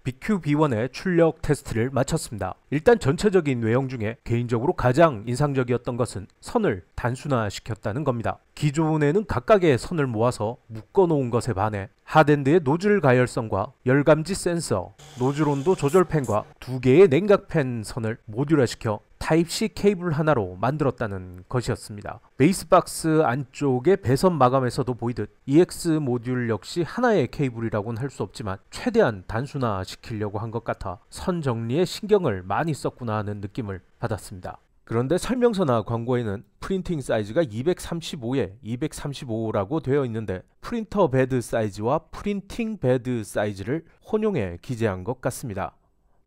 BQ-B1의 출력 테스트를 마쳤습니다. 일단 전체적인 외형 중에 개인적으로 가장 인상적이었던 것은 선을 단순화시켰다는 겁니다. 기존에는 각각의 선을 모아서 묶어놓은 것에 반해 하드엔드의 노즐 가열성과 열감지 센서, 노즐 온도 조절팬과 2개의 냉각팬 선을 모듈화시켜 타입C 케이블 하나로 만들었다는 것이었습니다. 베이스박스 안쪽의 배선 마감에서도 보이듯 EX 모듈 역시 하나의 케이블이라고는 할 수 없지만 최대한 단순화시키려고 한 것 같아 선 정리에 신경을 많이 썼구나 하는 느낌을 받았습니다. 그런데 설명서나 광고에는 프린팅 사이즈가 235에 235라고 되어 있는데 프린터 베드 사이즈와 프린팅 베드 사이즈를 혼용해 기재한 것 같습니다.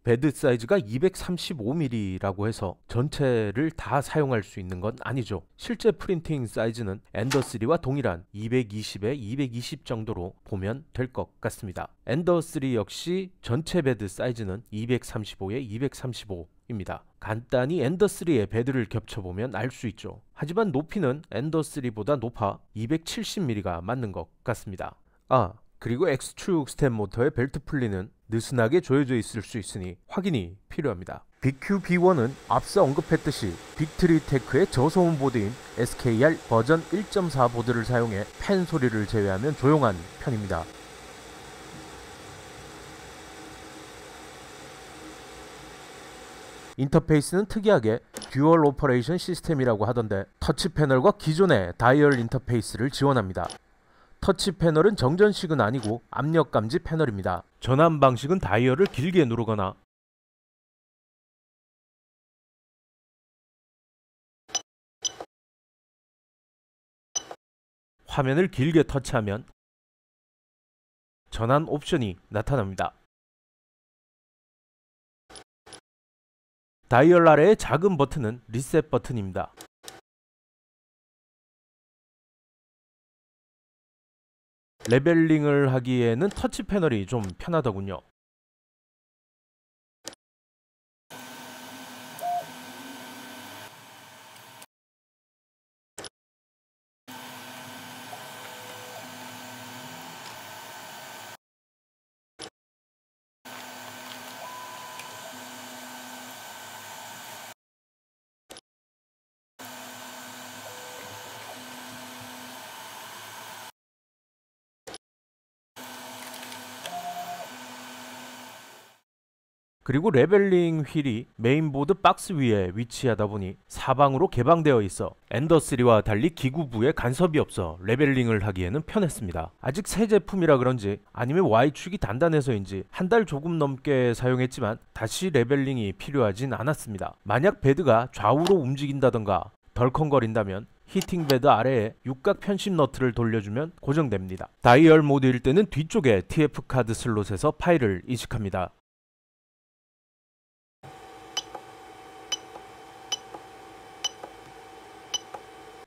베드 사이즈가 235mm라고 해서 전체를 다 사용할 수 있는 건 아니죠. 실제 프린팅 사이즈는 엔더3와 동일한 220에 220 정도로 보면 될 것 같습니다. 엔더3 역시 전체 베드 사이즈는 235에 235입니다. 간단히 엔더3의 베드를 겹쳐보면 알 수 있죠. 하지만 높이는 엔더3보다 높아 270mm가 맞는 것 같습니다. 그리고 X축 스텝 모터의 벨트 풀리는 느슨하게 조여져 있을 수 있으니 확인이 필요합니다. BQ-B1은 앞서 언급했듯이 빅트리테크의 저소음 보드인 SKR 버전 1.4 보드를 사용해 팬 소리를 제외하면 조용한 편입니다. 인터페이스는 특이하게 듀얼 오퍼레이션 시스템이라고 하던데 터치 패널과 기존의 다이얼 인터페이스를 지원합니다. 터치 패널은 정전식은 아니고 압력 감지 패널입니다. 전환 방식은 다이얼을 길게 누르거나 화면을 길게 터치하면 전환 옵션이 나타납니다. 다이얼 아래의 작은 버튼은 리셋 버튼입니다. 레벨링을 하기에는 터치 패널이 좀 편하더군요. 그리고 레벨링 휠이 메인보드 박스 위에 위치하다 보니 사방으로 개방되어 있어 엔더3와 달리 기구부에 간섭이 없어 레벨링을 하기에는 편했습니다. 아직 새 제품이라 그런지 아니면 Y축이 단단해서인지 한 달 조금 넘게 사용했지만 다시 레벨링이 필요하진 않았습니다. 만약 베드가 좌우로 움직인다던가 덜컹거린다면 히팅 베드 아래에 육각 편심 너트를 돌려주면 고정됩니다. 다이얼 모드일 때는 뒤쪽에 TF 카드 슬롯에서 파일을 이식합니다.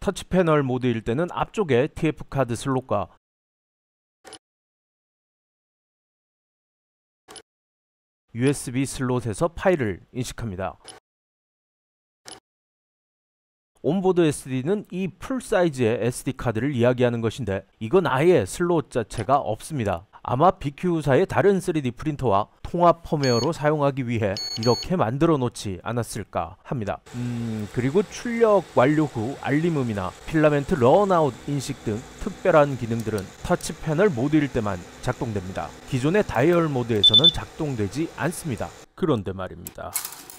터치 패널 모드일 때는 앞쪽에 TF 카드 슬롯과 USB 슬롯에서 파일을 인식합니다. 온보드 SD는 이 풀 사이즈의 SD 카드를 이야기하는 것인데 이건 아예 슬롯 자체가 없습니다. 아마 BQ사의 다른 3D 프린터와 통합 펌웨어로 사용하기 위해 이렇게 만들어 놓지 않았을까 합니다. 그리고 출력 완료 후 알림음이나 필라멘트 런아웃 인식 등 특별한 기능들은 터치 패널 모드일 때만 작동됩니다. 기존의 다이얼 모드에서는 작동되지 않습니다. 그런데 말입니다.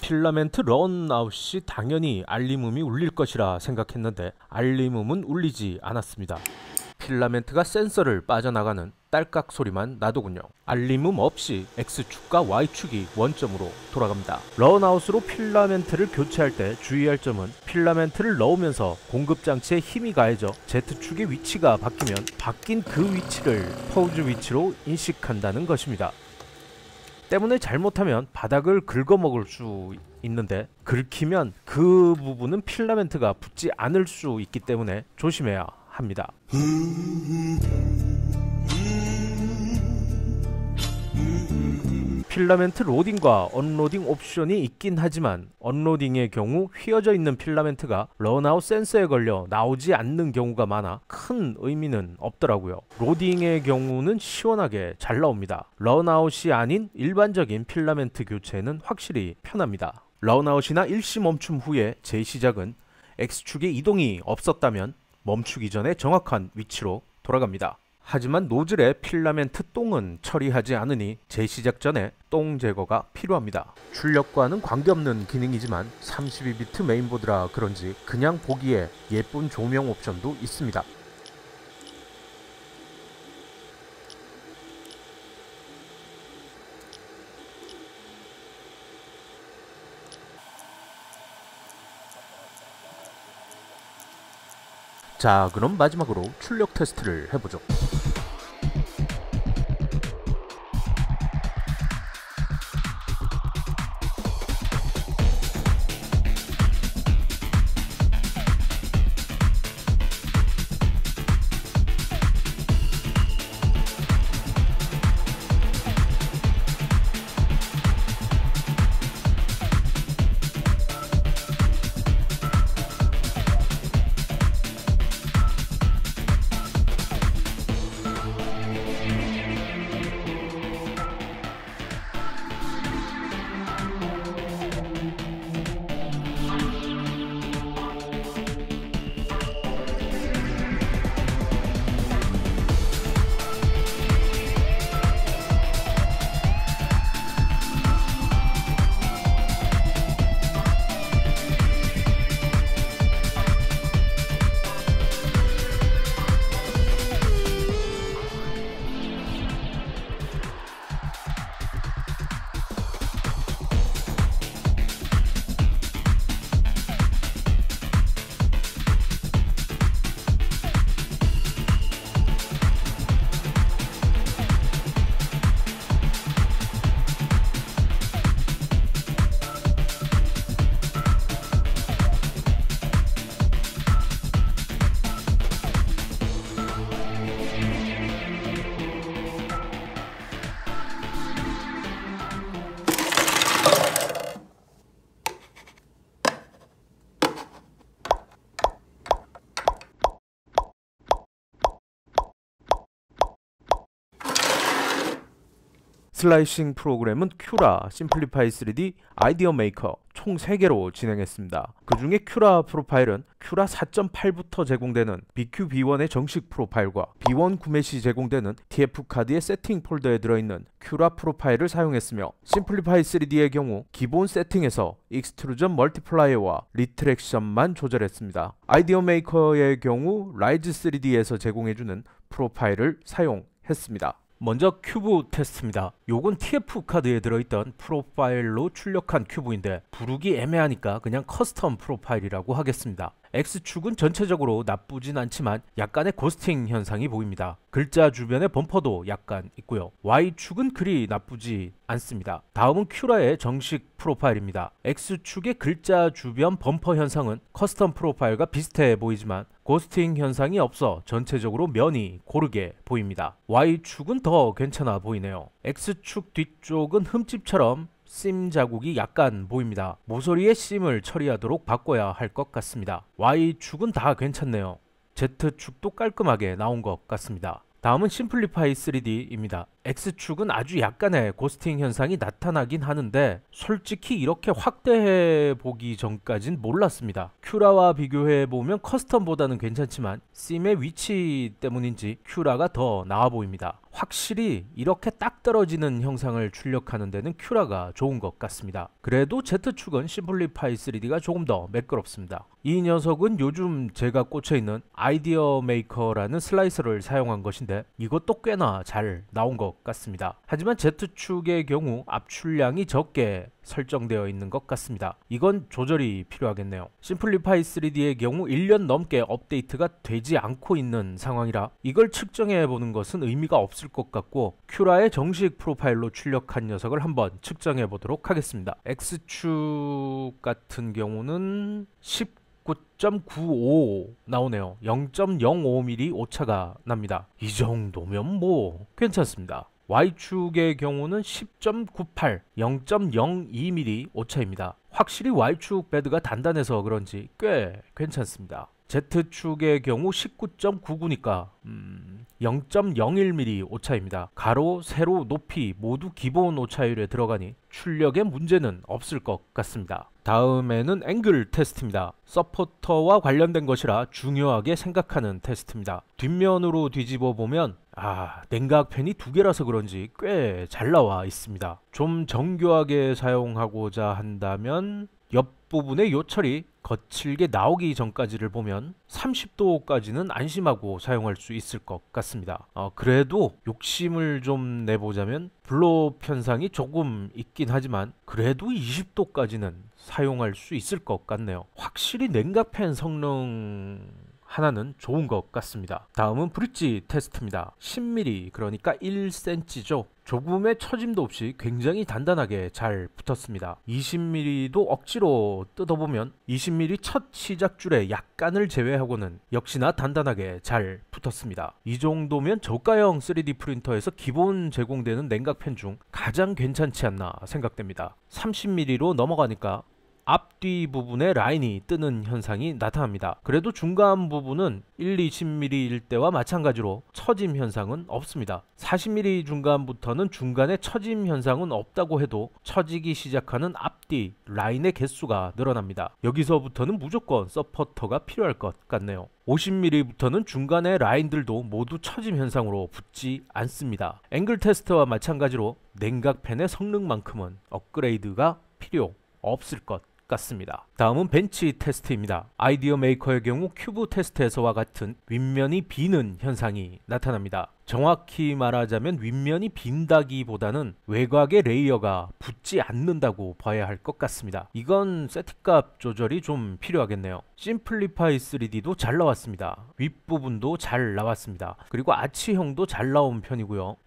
필라멘트 런아웃이 당연히 알림음이 울릴 것이라 생각했는데 알림음은 울리지 않았습니다. 필라멘트가 센서를 빠져나가는 딸깍 소리만 나더군요. 알림음 없이 X축과 Y축이 원점으로 돌아갑니다. 런아웃으로 필라멘트를 교체할 때 주의할 점은 필라멘트를 넣으면서 공급장치에 힘이 가해져 Z축의 위치가 바뀌면 바뀐 그 위치를 퍼우즈 위치로 인식한다는 것입니다. 때문에 잘못하면 바닥을 긁어먹을 수 있는데 긁히면 그 부분은 필라멘트가 붙지 않을 수 있기 때문에 조심해야 합니다. 필라멘트 로딩과 언로딩 옵션이 있긴 하지만 언로딩의 경우 휘어져 있는 필라멘트가 런아웃 센서에 걸려 나오지 않는 경우가 많아 큰 의미는 없더라고요. 로딩의 경우는 시원하게 잘 나옵니다. 런아웃이 아닌 일반적인 필라멘트 교체는 확실히 편합니다. 런아웃이나 일시 멈춤 후에 재시작은 X축의 이동이 없었다면 멈추기 전에 정확한 위치로 돌아갑니다. 하지만 노즐의 필라멘트 똥은 처리하지 않으니 재시작 전에 똥 제거가 필요합니다. 출력과는 관계없는 기능이지만 32비트 메인보드라 그런지 그냥 보기에 예쁜 조명 옵션도 있습니다. 자, 그럼 마지막으로 출력 테스트를 해보죠. 슬라이싱 프로그램은 큐라, 심플리파이 3D, 아이디어 메이커 총 3개로 진행했습니다. 그 중에 큐라 프로파일은 큐라 4.8부터 제공되는 BQ-B1의 정식 프로파일과 B1 구매 시 제공되는 TF카드의 세팅 폴더에 들어있는 큐라 프로파일을 사용했으며 심플리파이 3D의 경우 기본 세팅에서 익스트루전 멀티플라이어와 리트랙션만 조절했습니다. 아이디어 메이커의 경우 라이즈 3D에서 제공해주는 프로파일을 사용했습니다. 먼저 큐브 테스트입니다. 요건 TF 카드에 들어있던 프로파일로 출력한 큐브인데 부르기 애매하니까 그냥 커스텀 프로파일이라고 하겠습니다. X축은 전체적으로 나쁘진 않지만 약간의 고스팅 현상이 보입니다. 글자 주변에 범퍼도 약간 있고요. Y축은 그리 나쁘지 않습니다. 다음은 큐라의 정식 프로파일입니다. X축의 글자 주변 범퍼 현상은 커스텀 프로파일과 비슷해 보이지만 고스팅 현상이 없어 전체적으로 면이 고르게 보입니다. Y축은 더 괜찮아 보이네요. X축 뒤쪽은 흠집처럼 심 자국이 약간 보입니다. 모서리에 심을 처리하도록 바꿔야 할 것 같습니다. Y축은 다 괜찮네요. Z축도 깔끔하게 나온 것 같습니다. 다음은 심플리파이 3D입니다. X축은 아주 약간의 고스팅 현상이 나타나긴 하는데 솔직히 이렇게 확대해 보기 전까진 몰랐습니다. 큐라와 비교해 보면 커스텀보다는 괜찮지만 심의 위치 때문인지 큐라가 더 나아 보입니다. 확실히 이렇게 딱 떨어지는 형상을 출력하는 데는 큐라가 좋은 것 같습니다. 그래도 Z축은 심플리파이 3D가 조금 더 매끄럽습니다. 이 녀석은 요즘 제가 꽂혀있는 아이디어 메이커라는 슬라이서를 사용한 것인데 이것도 꽤나 잘 나온 것 같습니다. 하지만 Z축의 경우 압출량이 적게 설정되어 있는 것 같습니다. 이건 조절이 필요하겠네요. 심플리파이 3D의 경우 1년 넘게 업데이트가 되지 않고 있는 상황이라 이걸 측정해 보는 것은 의미가 없을 것 같고 큐라의 정식 프로파일로 출력한 녀석을 한번 측정해 보도록 하겠습니다. X축 같은 경우는 9.95 나오네요. 0.05mm 오차가 납니다. 이 정도면 뭐 괜찮습니다. Y축의 경우는 10.98, 0.02mm 오차입니다. 확실히 Y축 베드가 단단해서 그런지 꽤 괜찮습니다. Z축의 경우 19.99니까 0.01mm 오차입니다. 가로, 세로, 높이 모두 기본 오차율에 들어가니 출력에 문제는 없을 것 같습니다. 다음에는 앵글 테스트입니다. 서포터와 관련된 것이라 중요하게 생각하는 테스트입니다. 뒷면으로 뒤집어 보면 냉각팬이 두 개라서 그런지 꽤 잘 나와 있습니다. 좀 정교하게 사용하고자 한다면 옆부분의 요철이 거칠게 나오기 전까지를 보면 30도까지는 안심하고 사용할 수 있을 것 같습니다. 그래도 욕심을 좀 내보자면 블로우 현상이 조금 있긴 하지만 그래도 20도까지는 사용할 수 있을 것 같네요. 확실히 냉각팬 성능 하나는 좋은 것 같습니다. 다음은 브릿지 테스트입니다. 10mm 그러니까 1cm죠. 조금의 처짐도 없이 굉장히 단단하게 잘 붙었습니다. 20mm도 억지로 뜯어보면 20mm 첫 시작줄에 약간을 제외하고는 역시나 단단하게 잘 붙었습니다. 이 정도면 저가형 3D 프린터에서 기본 제공되는 냉각팬 중 가장 괜찮지 않나 생각됩니다. 30mm로 넘어가니까 앞뒤 부분에 라인이 뜨는 현상이 나타납니다. 그래도 중간 부분은 1, 20mm일 때와 마찬가지로 처짐 현상은 없습니다. 40mm 중간부터는 중간에 처짐 현상은 없다고 해도 처지기 시작하는 앞뒤 라인의 개수가 늘어납니다. 여기서부터는 무조건 서포터가 필요할 것 같네요. 50mm부터는 중간의 라인들도 모두 처짐 현상으로 붙지 않습니다. 앵글 테스트와 마찬가지로 냉각팬의 성능만큼은 업그레이드가 필요 없을 것 같습니다. 다음은 벤치 테스트입니다. 아이디어 메이커의 경우 큐브 테스트에서와 같은 윗면이 비는 현상이 나타납니다. 정확히 말하자면 윗면이 빈다기보다는 외곽의 레이어가 붙지 않는다고 봐야 할 것 같습니다. 이건 세팅값 조절이 좀 필요하겠네요. 심플리파이 3D도 잘 나왔습니다. 윗부분도 잘 나왔습니다. 그리고 아치형도 잘 나온 편이고요.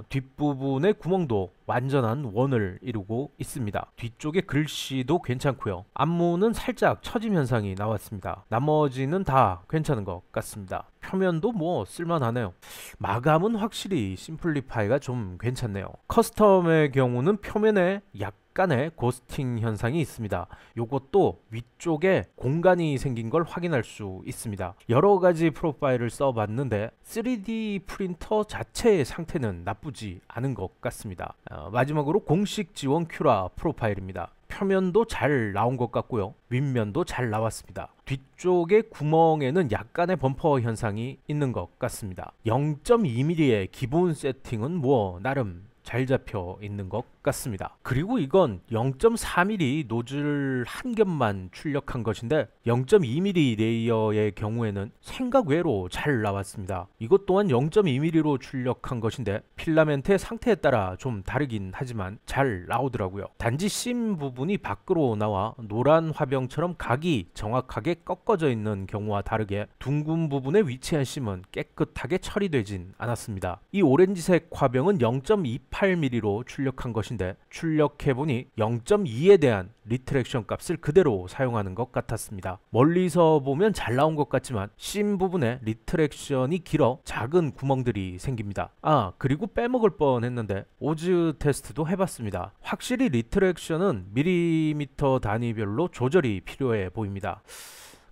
뒷부분의 구멍도 완전한 원을 이루고 있습니다. 뒤쪽에 글씨도 괜찮고요. 앞문은 살짝 처짐 현상이 나왔습니다. 나머지는 다 괜찮은 것 같습니다. 표면도 뭐 쓸만하네요. 마감은 확실히 심플리파이가 좀 괜찮네요. 커스텀의 경우는 표면에 약간의 고스팅 현상이 있습니다. 요것도 위쪽에 공간이 생긴 걸 확인할 수 있습니다. 여러 가지 프로파일을 써봤는데 3D 프린터 자체의 상태는 나쁘지 않은 것 같습니다. 마지막으로 공식 지원 큐라 프로파일입니다. 표면도 잘 나온 것 같고요. 윗면도 잘 나왔습니다. 뒤쪽의 구멍에는 약간의 범퍼 현상이 있는 것 같습니다. 0.2mm의 기본 세팅은 뭐 나름 잘 잡혀 있는 것 같습니다. 그리고 이건 0.4mm 노즐 한 겹만 출력한 것인데 0.2mm 레이어의 경우에는 생각 외로 잘 나왔습니다. 이것 또한 0.2mm로 출력한 것인데 필라멘트의 상태에 따라 좀 다르긴 하지만 잘 나오더라고요. 단지 심 부분이 밖으로 나와 노란 화병처럼 각이 정확하게 꺾어져 있는 경우와 다르게 둥근 부분에 위치한 심은 깨끗하게 처리되진 않았습니다. 이 오렌지색 화병은 0.28mm로 출력한 것인데 출력해보니 0.2에 대한 리트랙션 값을 그대로 사용하는 것 같았습니다. 멀리서 보면 잘 나온 것 같지만 심 부분에 리트랙션이 길어 작은 구멍들이 생깁니다. 그리고 빼먹을 뻔했는데 오즈 테스트도 해봤습니다. 확실히 리트랙션은 밀리미터 단위별로 조절이 필요해 보입니다.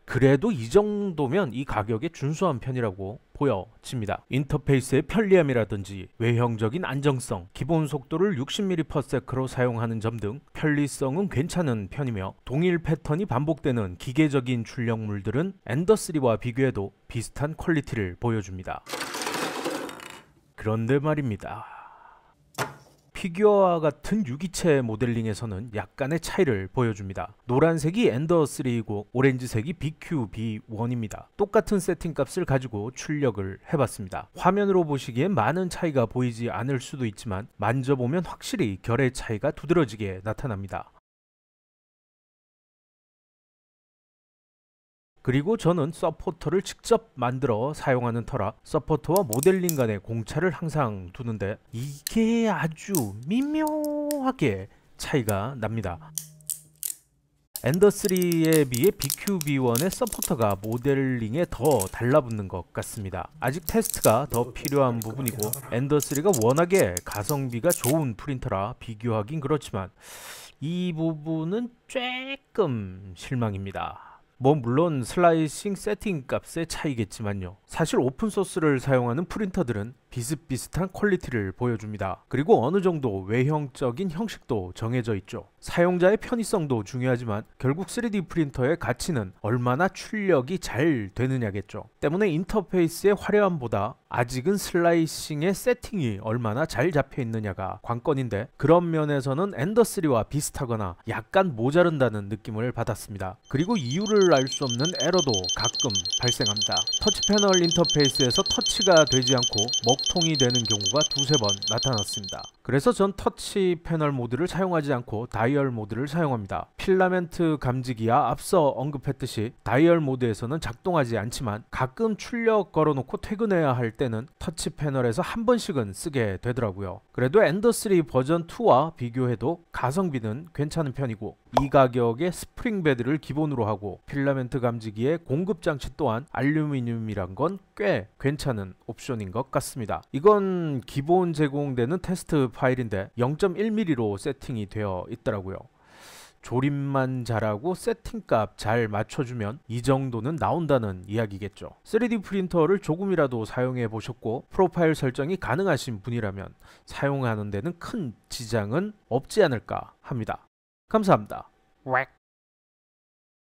그래도 이 정도면 이 가격에 준수한 편이라고 보여집니다. 인터페이스의 편리함이라든지 외형적인 안정성, 기본 속도를 60ms/s로 사용하는 점 등 편리성은 괜찮은 편이며 동일 패턴이 반복되는 기계적인 출력물들은 엔더3와 비교해도 비슷한 퀄리티를 보여줍니다. 그런데 말입니다. 피규어와 같은 유기체 모델링에서는 약간의 차이를 보여줍니다. 노란색이 엔더3이고 오렌지색이 BQ-B1입니다. 똑같은 세팅값을 가지고 출력을 해봤습니다. 화면으로 보시기엔 많은 차이가 보이지 않을 수도 있지만 만져보면 확실히 결의 차이가 두드러지게 나타납니다. 그리고 저는 서포터를 직접 만들어 사용하는 터라 서포터와 모델링 간의 공차를 항상 두는데 이게 아주 미묘하게 차이가 납니다. 엔더3에 비해 BQB1의 서포터가 모델링에 더 달라붙는 것 같습니다. 아직 테스트가 더 필요한 부분이고 엔더3가 워낙에 가성비가 좋은 프린터라 비교하긴 그렇지만 이 부분은 조금 실망입니다. 뭐 물론 슬라이싱 세팅 값의 차이겠지만요. 사실 오픈소스를 사용하는 프린터들은 비슷비슷한 퀄리티를 보여줍니다. 그리고 어느 정도 외형적인 형식도 정해져 있죠. 사용자의 편의성도 중요하지만 결국 3D 프린터의 가치는 얼마나 출력이 잘 되느냐겠죠. 때문에 인터페이스의 화려함보다 아직은 슬라이싱의 세팅이 얼마나 잘 잡혀 있느냐가 관건인데 그런 면에서는 엔더3와 비슷하거나 약간 모자른다는 느낌을 받았습니다. 그리고 이유를 알 수 없는 에러도 가끔 발생합니다. 터치 패널 인터페이스에서 터치가 되지 않고 먹통이 되는 경우가 두세 번 나타났습니다. 그래서 전 터치 패널 모드를 사용하지 않고 다이얼 모드를 사용합니다. 필라멘트 감지기야 앞서 언급했듯이 다이얼 모드에서는 작동하지 않지만 가끔 출력 걸어놓고 퇴근해야 할 때는 터치 패널에서 한 번씩은 쓰게 되더라고요. 그래도 엔더3 버전 2와 비교해도 가성비는 괜찮은 편이고 이 가격에 스프링 베드를 기본으로 하고 필라멘트 감지기의 공급 장치 또한 알루미늄이란 건 꽤 괜찮은 옵션인 것 같습니다. 이건 기본 제공되는 테스트 파일인데 0.1mm로 세팅이 되어 있더라고요. 조립만 잘하고 세팅값 잘 맞춰주면 이 정도는 나온다는 이야기겠죠. 3D 프린터를 조금이라도 사용해 보셨고 프로파일 설정이 가능하신 분이라면 사용하는 데는 큰 지장은 없지 않을까 합니다. 감사합니다.